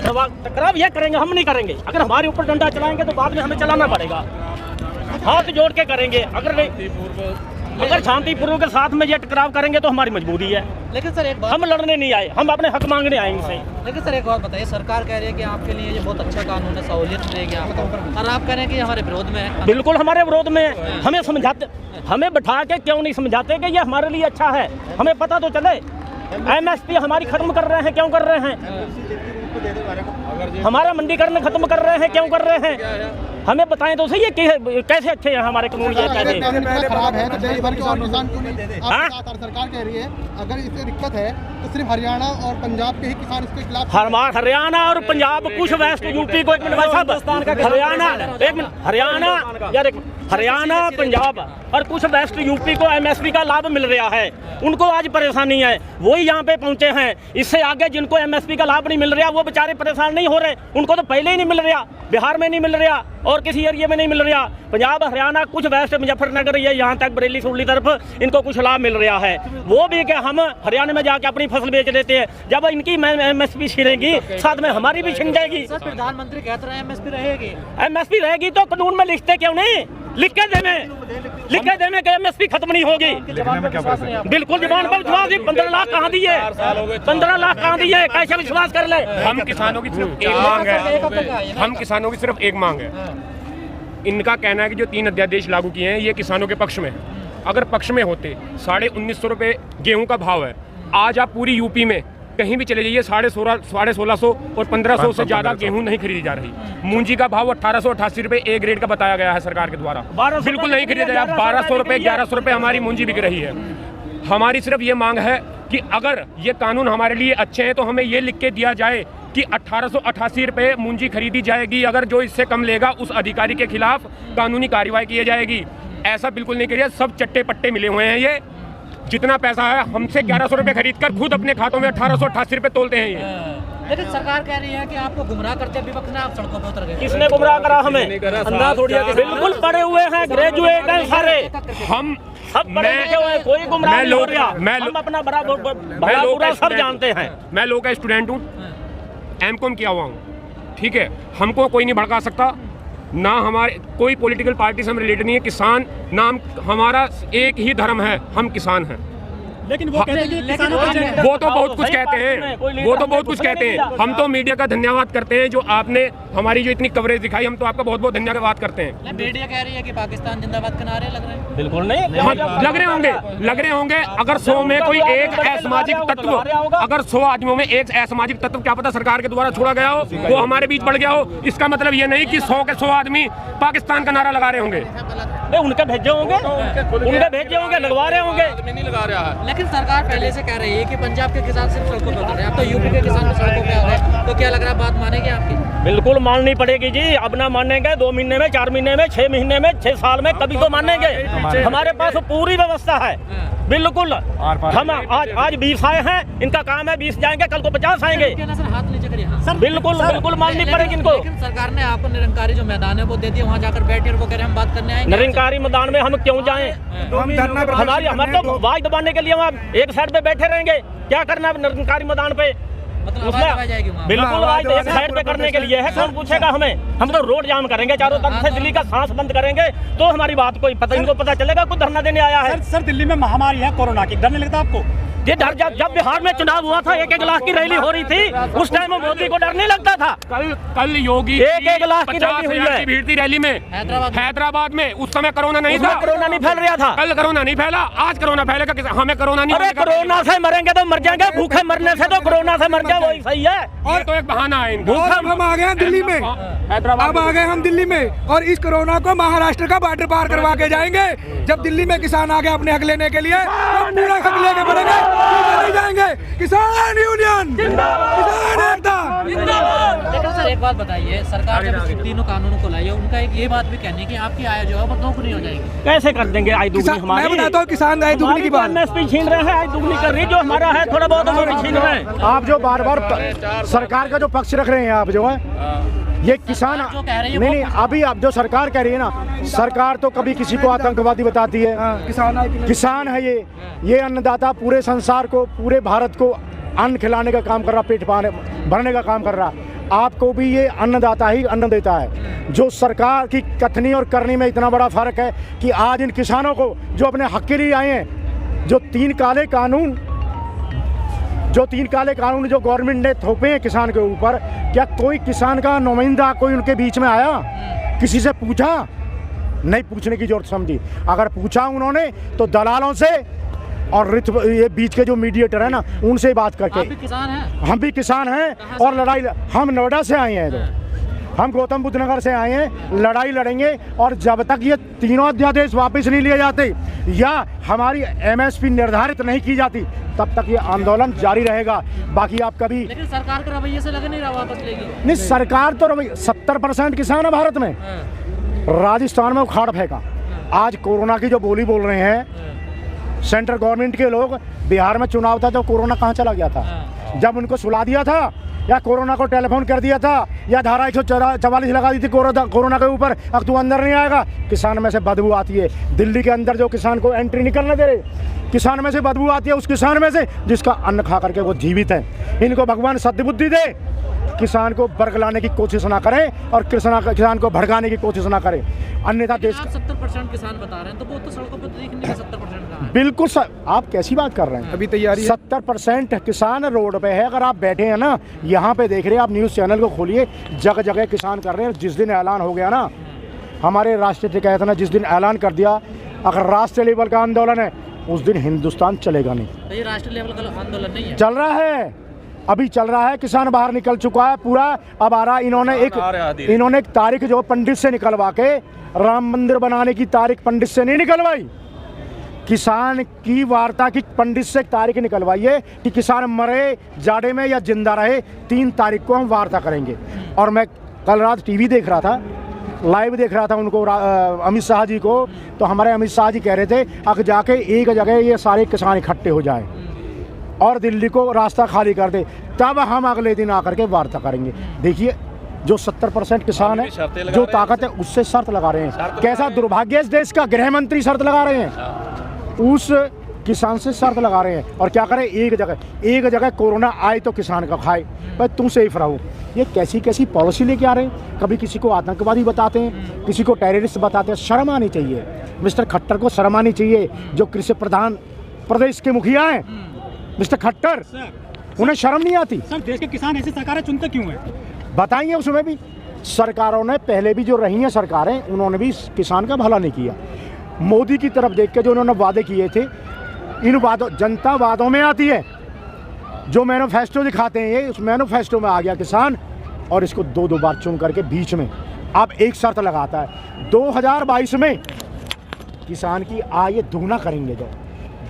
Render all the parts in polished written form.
टकराव ये करेंगे, हम नहीं करेंगे। अगर हमारे ऊपर डंडा चलाएंगे तो बाद में हमें चलाना पड़ेगा, हाथ जोड़ के करेंगे। अगर शांतिपूर्वक के साथ में ये टकराव करेंगे तो हमारी मजबूरी है। लेकिन सर एक बात, हम लड़ने नहीं आए, हम अपने हक मांगने आए इनसे। लेकिन सर एक बात बताइए, सरकार कह रही है कि आपके लिए ये बहुत अच्छा कानून है, सहूलियत मिलेगी आपको, और आप कह रहे हैं कि हमारे विरोध में है। बिल्कुल हमारे विरोध में है। हमें समझाते, हमें बैठा के क्यों नहीं समझाते कि ये हमारे लिए अच्छा है? हमें पता तो चले। MSP हमारी खत्म कर रहे हैं, क्यों कर रहे हैं? हमारा मंडीकरण खत्म कर रहे हैं, क्यों कर रहे हैं? हमें बताएं तो सही, ये कैसे अच्छे हैं हमारे कानून? ये कैसे खराब है तो देश भर के और किसान क्यों नहीं देते? सरकार कह रही है अगर इससे दिक्कत है तो सिर्फ हरियाणा और पंजाब के ही किसान इसके खिलाफ। हरियाणा और पंजाब, कुछ वेस्ट यूपी को, एक मिनट भाई साहब, हरियाणा, एक मिनट, हरियाणा यार, एक हरियाणा पंजाब और कुछ वेस्ट यूपी को MSP का लाभ मिल रहा है, उनको आज परेशानी है, वही यहाँ पे पहुँचे हैं। इससे आगे जिनको MSP का लाभ नहीं मिल रहा वो बेचारे परेशान नहीं हो रहे, उनको तो पहले ही नहीं मिल रहा, बिहार में नहीं मिल रहा और किसी एरिया में नहीं मिल रहा। पंजाब, हरियाणा, कुछ वेस्ट मुजफ्फरनगर, ये यहाँ तक बरेली सुरली तरफ इनको कुछ लाभ मिल रहा है। वो भी कि हम हरियाणा में जाके अपनी फसल बेच देते हैं, जब इनकी MSP छिनेगी साथ में हमारी भी छिन जाएगी। प्रधानमंत्री कहते रहे MSP रहेगी, MSP रहेगी तो कानून में लिखते क्यों नहीं? लिख के दे में कि MSP खत्म नहीं होगी। बिल्कुल जबान पर विश्वास। 15 लाख कहाँ दिए? 15 लाख कहाँ दिए? कैसे विश्वास कर ले? हम किसानों की सिर्फ एक मांग है, हम किसानों की सिर्फ एक मांग है। इनका कहना है कि जो 3 अध्यादेश लागू किए हैं ये किसानों के पक्ष में, अगर पक्ष में होते 1950 रुपये गेहूं का भाव है, आज आप पूरी यूपी में कहीं भी चले जाइए 1650 और 1500 से ज्यादा गेहूं नहीं खरीदी जा रही। मूंजी का भाव 1888 रुपये A ग्रेड का बताया गया है सरकार के द्वारा, बिल्कुल नहीं खरीदा जा रहा। 1200 रुपये, 1100 रुपये हमारी मूंजी बिक रही है। हमारी सिर्फ ये मांग है कि अगर ये कानून हमारे लिए अच्छे हैं तो हमें ये लिख के दिया जाए कि 1888 रुपये मूंजी खरीदी जाएगी, अगर जो इससे कम लेगा उस अधिकारी के खिलाफ कानूनी कार्रवाई की जाएगी। ऐसा बिल्कुल नहीं किया, सब चट्टे पट्टे मिले हुए हैं। ये जितना पैसा है हमसे 1100 रुपये खरीद कर खुद अपने खातों में 1888 रुपये तोलते हैं ये। लेकिन सरकार कह रही है कि आपको गुमराह करते विपक्ष ने, आप सड़कों पर उतर गए। किसने गुमराह करा हमें? बिल्कुल पढ़े हुए हैं, ग्रेजुएट हैं सारे, हम सब पढ़े लिखे हुए हैं, कोई गुमराह नहीं हो रहा। हम अपना बड़ा पूरा सब जानते हैं। मैं लॉ का स्टूडेंट हूँ, M.Com किया हुआ हूँ, ठीक है। हमको कोई नहीं भड़का सकता, ना हमारे कोई पॉलिटिकल पार्टी से हम रिलेटेड नहीं है। किसान नाम हमारा एक ही धर्म है, हम किसान हैं। लेकिन वो कहते हैं वो तो बहुत कुछ कहते हैं, वो तो बहुत कुछ कहते हैं। हम तो मीडिया का धन्यवाद करते हैं जो आपने हमारी जो इतनी कवरेज दिखाई, हम तो आपका बहुत बहुत धन्यवाद करते हैं। मीडिया कह रही है कि पाकिस्तान जिंदाबाद के नारे लग रहे हैं। बिल्कुल नहीं लग रहे होंगे। अगर 100 में कोई एक असामाजिक तत्व, अगर 100 आदमियों में एक असामाजिक तत्व क्या पता सरकार के द्वारा छोड़ा गया हो, वो हमारे बीच बढ़ गया हो, इसका मतलब ये नहीं कि 100 के 100 आदमी पाकिस्तान का नारा लगा रहे होंगे। उनके भेजे होंगे, लगवा रहे होंगे, नहीं लगा रहा है। लेकिन सरकार पहले से कह रही है कि पंजाब के किसान सिर्फ सड़कों पे उतर रहे हैं, अब तो यूपी के किसान सड़कों पे आ रहे हैं, तो क्या लग रहा है बात मानेगी आपकी? बिल्कुल माननी पड़ेगी जी। अब ना मानेंगे 2 महीने में, 4 महीने में, 6 महीने में, 6 साल में, कभी तो मानेंगे। हमारे पास पूरी व्यवस्था है, बिल्कुल। हम आज 20 आए हैं, इनका काम है 20 जाएंगे, कल को 50 आएंगे। हाथ नीचे करिए। बिल्कुल माननी पड़ेगी इनको। लेकिन सरकार ने आपको निरंकारी जो मैदान है वो दे दिया, वहाँ जाकर बैठे और वो कह रहे हैं हम बात करने आएंगे। निरंकारी मैदान में हम क्यों जाएं? हमारे तो आवाज दबाने के लिए हम एक साइड पे बैठे रहेंगे। क्या करना है निरंकारी मैदान पे? बिल्कुल आवाज एक साइड पे करने के लिए है। कौन पूछेगा हमें? हम तो रोड जाम करेंगे चारों तरफ से, दिल्ली का सांस बंद करेंगे तो हमारी बात कोई पता, इनको पता चलेगा कोई धरना देने आया है। सर दिल्ली में महामारी है कोरोना की, डर नहीं लगता आपको? ये डर, जब बिहार में चुनाव हुआ था 1-1 लाख की रैली हो रही थी, उस टाइम मोदी को डर नहीं लगता था? कल योगी 1-1 लाख की रैली हुई है भीड़ थी रैली में हैदराबाद में। उस समय कोरोना नहीं था, कोरोना नहीं फैल रहा था। कल कोरोना नहीं फैला, आज कोरोना फैलेगा। हमें कोरोना नहीं, अरे कोरोना से मरेंगे तो मर जाएंगे, भूखे मरने से तो कोरोना से मर जाए, वही सही है। और तो एक बहाना है इनका। हम आ गए हैं दिल्ली में, अब आ गए हम दिल्ली में, और इस कोरोना को महाराष्ट्र का बॉर्डर पार करवा के जाएंगे। जब दिल्ली में किसान आ गए अपने हक लेने के लिए, तो पूरा हक लेके बढ़ेंगे, नहीं जाएंगे। किसान यूनियन जिंदाबाद, किसान एकता जिंदाबाद। लेकिन सर एक बात बताइए, सरकार जब तीनों कानूनों को लाई है, उनका एक ये बात भी कहनी है कि आपकी आय जो है वो दोगुनी हो जाएगी। कैसे कर देंगे आय दुगनी हमारी? मैं बताता हूँ किसान आय दुगनी की बात। MSP छीन रहे हैं, आय दुगनी कर रही, जो हमारा है थोड़ा बहुत वो भी छीन रहे हैं। आप जो बार सरकार का जो पक्ष रख रहे हैं, आप जो है ये किसान नहीं, अभी आप जो सरकार कह रही है ना, सरकार तो कभी किसी को आतंकवादी बताती है। किसान है ये अन्नदाता, पूरे संसार को, पूरे भारत को अन्न खिलाने का काम कर रहा, पेट भरने का काम कर रहा। आपको भी ये अन्नदाता ही अन्न देता है। जो सरकार की कथनी और करनी में इतना बड़ा फर्क है कि आज इन किसानों को जो अपने हक के लिए आए हैं, जो तीन काले कानून जो गवर्नमेंट ने थोपे हैं किसान के ऊपर, क्या कोई किसान का नुमाइंदा कोई उनके बीच में आया? किसी से पूछा? नहीं पूछने की जरूरत समझी। अगर पूछा उन्होंने तो दलालों से और ये बीच के जो मीडिएटर है ना, उनसे बात करके। आप भी किसान हैं? हम भी किसान हैं और लड़ाई, हम नोएडा से आए हैं, तो हम गौतम बुद्ध नगर से आए हैं। लड़ाई लड़ेंगे और जब तक ये तीनों अध्यादेश वापस नहीं लिए जाते या हमारी MSP निर्धारित नहीं की जाती, तब तक ये आंदोलन जारी रहेगा। बाकी आप कभी, लेकिन सरकार के रवैये से लगे नहीं रहा वापस लेगी। नहीं, सरकार तो 70% किसान है भारत में। राजस्थान में उखाड़ फेंका। आज कोरोना की जो बोली बोल रहे हैं सेंट्रल गवर्नमेंट के लोग, बिहार में चुनाव था तो कोरोना कहाँ चला गया था? जब उनको सुला दिया था या कोरोना को टेलीफोन कर दिया था या धारा 144 लगा दी थी कोरोना के ऊपर, अब तू अंदर नहीं आएगा। किसान में से बदबू आती है। दिल्ली के अंदर जो किसान को एंट्री नहीं करने दे रहे, किसान में से बदबू आती है, उस किसान में से जिसका अन्न खा करके वो जीवित है। इनको भगवान सद्बुद्धि दे, किसान को बरगलाने की कोशिश ना करें और किसान को भड़काने की कोशिश ना करें, अन्यथा देश। 70% किसान बता रहे हैं, तो वो तो सड़कों पर दिख नहीं 70% का है। बिल्कुल सर, आप कैसी बात कर रहे हैं? अभी तैयारी 70% किसान रोड पे है। अगर आप बैठे हैं ना, यहाँ पे देख रहे हैं, आप न्यूज़ चैनल को खोलिए, जगह जगह किसान कर रहे हैं। जिस दिन ऐलान हो गया ना, हमारे राष्ट्रीय कहते ना, जिस दिन ऐलान कर दिया अगर राष्ट्रीय लेवल का आंदोलन है, उस दिन हिंदुस्तान चलेगा नहीं। तो ये राष्ट्रीय लेवल का आंदोलन नहीं है, चल रहा है, अभी चल रहा है। किसान बाहर निकल चुका है पूरा। अब आ रहा, इन्होंने एक तारीख जो पंडित से निकलवा के, राम मंदिर बनाने की तारीख पंडित से नहीं निकलवाई, किसान की वार्ता की पंडित से एक तारीख निकलवाई है कि किसान मरे जाड़े में या जिंदा रहे, 3 तारीख को हम वार्ता करेंगे। और मैं कल रात टीवी देख रहा था, लाइव देख रहा था उनको, अमित शाह जी को, तो हमारे अमित शाह जी कह रहे थे अब जाके एक जगह ये सारे किसान इकट्ठे हो जाए और दिल्ली को रास्ता खाली कर दे, तब हम अगले दिन आकर के वार्ता करेंगे। देखिए, जो 70% किसान है, जो ताकत है, उससे शर्त लगा रहे हैं। कैसा दुर्भाग्य है इस देश का, गृह मंत्री शर्त लगा रहे हैं, उस किसान से शर्त लगा रहे हैं। और क्या करें, एक जगह कोरोना आए तो किसान का खाए, भाई तुम सेफ रहो। ये कैसी कैसी पॉलिसी लेके आ रहे हैं। कभी किसी को आतंकवादी बताते हैं, किसी को टेररिस्ट बताते हैं। शर्म आनी चाहिए मिस्टर खट्टर को, शर्म आनी चाहिए। जो कृषि प्रधान प्रदेश के मुखिया हैं मिस्टर खट्टर, उन्हें शर्म नहीं आती? सर, देश के किसान ऐसी सरकारें चुनते क्यों हैं? बताइए। उसमें भी सरकारों ने, पहले भी जो रही हैं सरकारें, उन्होंने भी किसान का भला नहीं किया। मोदी की तरफ देख के जो उन्होंने वादे किए थे, इन वादों, जनता वादों में आती है। जो मैनिफेस्टो दिखाते हैं, ये उस मैनिफेस्टो में आ गया किसान, और इसको 2 बार चुन करके बीच में अब एक शर्त लगाता है, 2022 में किसान की आय दुगना करेंगे। जो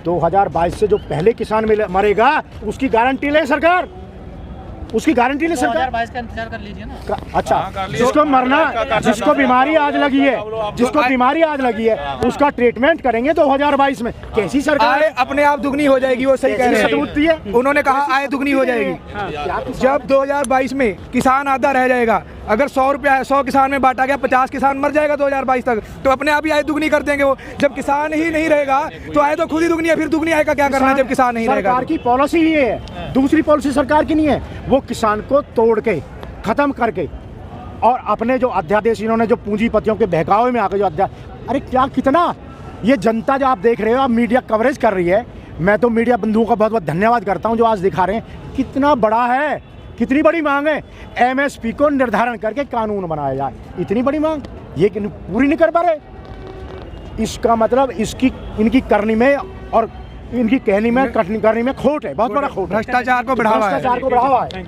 2022 से जो पहले किसान मरेगा, उसकी गारंटी ले सरकार, उसकी गारंटी ले सरकार। 2022 का इंतजार कर लीजिए ना। अच्छा, जिसको मरना, जिसको बीमारी आज लगी है, उसका ट्रीटमेंट करेंगे 2022 में। कैसी सरकार है? अपने आप दुगनी हो जाएगी, वो सही कह रहे हैं। उन्होंने कहा आय दुगनी हो जाएगी। जब 2022 में किसान आधा रह जाएगा, अगर 100 रुपया 100 किसान में बांटा गया, 50 किसान मर जाएगा 2022 तक, तो अपने आप ही आय दुगनी कर देंगे वो। जब किसान ही नहीं रहेगा तो आय तो खुद ही दुगनी है, फिर दुगनी आय का क्या करना है जब किसान नहीं रहेगा? सरकार की पॉलिसी ये है, दूसरी पॉलिसी सरकार की नहीं है। वो किसान को तोड़ के, खत्म करके, और अपने जो अध्यादेश इन्होंने जो पूंजीपतियों के बहकावे में आकर जो अरे क्या, कितना ये जनता जो आप देख रहे हो, आप मीडिया कवरेज कर रही है। मैं तो मीडिया बंधुओं का बहुत बहुत धन्यवाद करता हूँ जो आज दिखा रहे हैं कितना बड़ा है, कितनी बड़ी मांग है। MSP को निर्धारण करके कानून बनाया जाए, इतनी बड़ी मांग, ये पूरी नहीं कर पा रहे। इसका मतलब इनकी करनी में और इनकी कहनी में, करनी में खोट है, बहुत बड़ा खोट है। भ्रष्टाचार को बढ़ावा है।